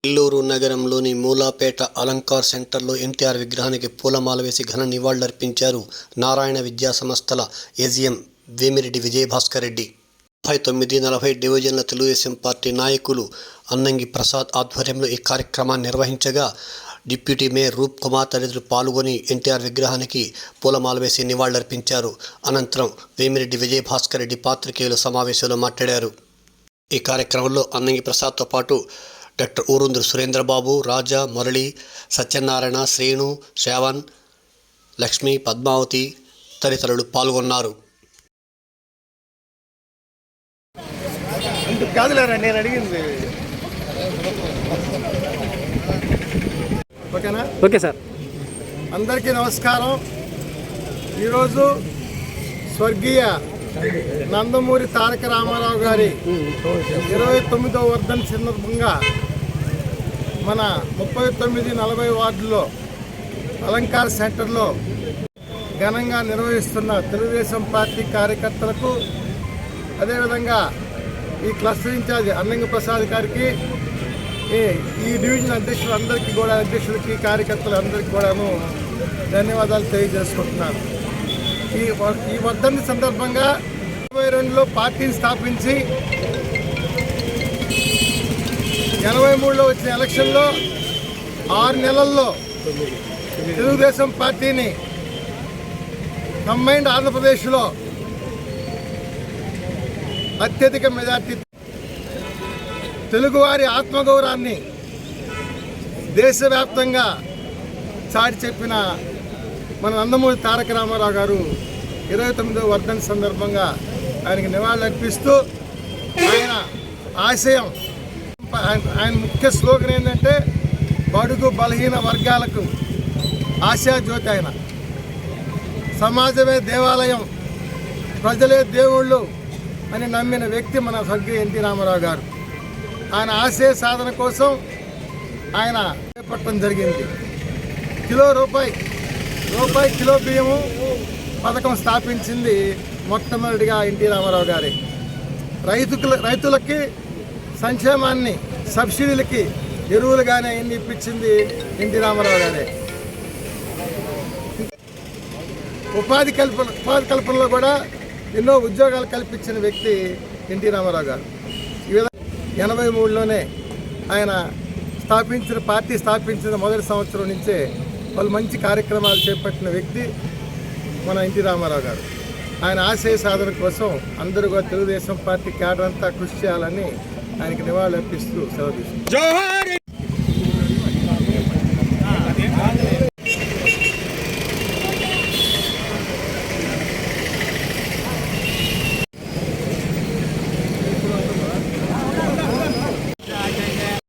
నెల్లూరు నగరంలోని మూలాపేట అలంకార్ సెంటర్లో ఎన్టీఆర్ విగ్రహానికి పూలమాల వేసి ఘన నివాళులర్పించారు నారాయణ విద్యా సంస్థల ఏజీఎం వేమిరెడ్డి విజయభాస్కర్ రెడ్డి. 39-40 డివిజన్ల తెలుగుదేశం పార్టీ నాయకులు అన్నంగి ప్రసాద్ ఆధ్వర్యంలో ఈ కార్యక్రమాన్ని నిర్వహించగా డిప్యూటీ మేయర్ రూప్ కుమార్ తదితరులు పాల్గొని ఎన్టీఆర్ విగ్రహానికి పూలమాల వేసి నివాళులర్పించారు. అనంతరం వేమిరెడ్డి విజయభాస్కర్ రెడ్డి పాత్రికేయుల సమావేశంలో మాట్లాడారు. ఈ కార్యక్రమంలో అన్నంగి ప్రసాద్తో పాటు డాక్టర్ ఊరుంద్రు సురేంద్రబాబు, రాజా, మురళి, సత్యనారాయణ, శ్రీను, శ్రావణ్, లక్ష్మి, పద్మావతి తదితరులు పాల్గొన్నారు. Okay sir. అందరికీ నమస్కారం. ఈరోజు స్వర్గీయ నందమూరి తారక రామారావు గారి 29వ వర్ధంతి సందర్భంగా మన 39-40 వార్డులో అలంకార్ సెంటర్లో ఘనంగా నిర్వహిస్తున్న తెలుగుదేశం పార్టీ కార్యకర్తలకు, అదేవిధంగా ఈ క్లస్టర్ ఇన్ఛార్జ్ అన్నంగి ప్రసాద్ గారికి, ఈ డివిజన్ అధ్యక్షులందరికీ కూడా, అధ్యక్షులకి, కార్యకర్తలందరికీ కూడాను ధన్యవాదాలు తెలియజేసుకుంటున్నాను. ఈ వర్ధంతి సందర్భంగా 82లో పార్టీని స్థాపించి 83లో వచ్చిన ఎలక్షన్లో 6 నెలల్లో తెలుగుదేశం పార్టీని కంబైన్డ్ ఆంధ్రప్రదేశ్లో అత్యధిక మెజార్టీ, తెలుగువారి ఆత్మగౌరవాన్ని దేశవ్యాప్తంగా చాటి చెప్పిన మన నందమూరి తారక రామారావు గారు 29వ వర్ధంతి సందర్భంగా ఆయనకి నివాళులర్పిస్తూ, ఆయన ఆశయం, ఆయన ముఖ్య స్లోగన్ ఏంటంటే బడుగు బలహీన వర్గాలకు ఆశాజ్యోతి. ఆయన సమాజమే దేవాలయం, ప్రజలే దేవుళ్ళు అని నమ్మిన వ్యక్తి మన స్వర్గీయ ఎన్టీ రామారావు గారు. ఆయన ఆశయ సాధన కోసం ఆయన చేపట్టడం జరిగింది. రూపాయి కిలో బియ్యము పథకం స్థాపించింది మొట్టమొదటిగా ఎన్టీ రామారావు గారే. రైతులకి సంక్షేమాన్ని, సబ్సిడీలకి, ఎరువులుగానే ఎన్ని ఇప్పించింది ఎన్టీ రామారావు గారే. ఉపాధి కల్పనలో కూడా ఎన్నో ఉద్యోగాలు కల్పించిన వ్యక్తి ఎన్టీ రామారావు గారు. ఈ విధంగా 83లోనే ఆయన పార్టీ స్థాపించిన మొదటి సంవత్సరం నుంచే వాళ్ళు మంచి కార్యక్రమాలు చేపట్టిన వ్యక్తి మన ఎన్టీ రామారావు గారు. ఆయన ఆశయ సాధన కోసం అందరూ కూడా తెలుగుదేశం పార్టీ క్యాడర్ అంతా కృషి చేయాలని ఆయనకి నివాళులర్పిస్తూ సెలవు తీసుకుంటారు.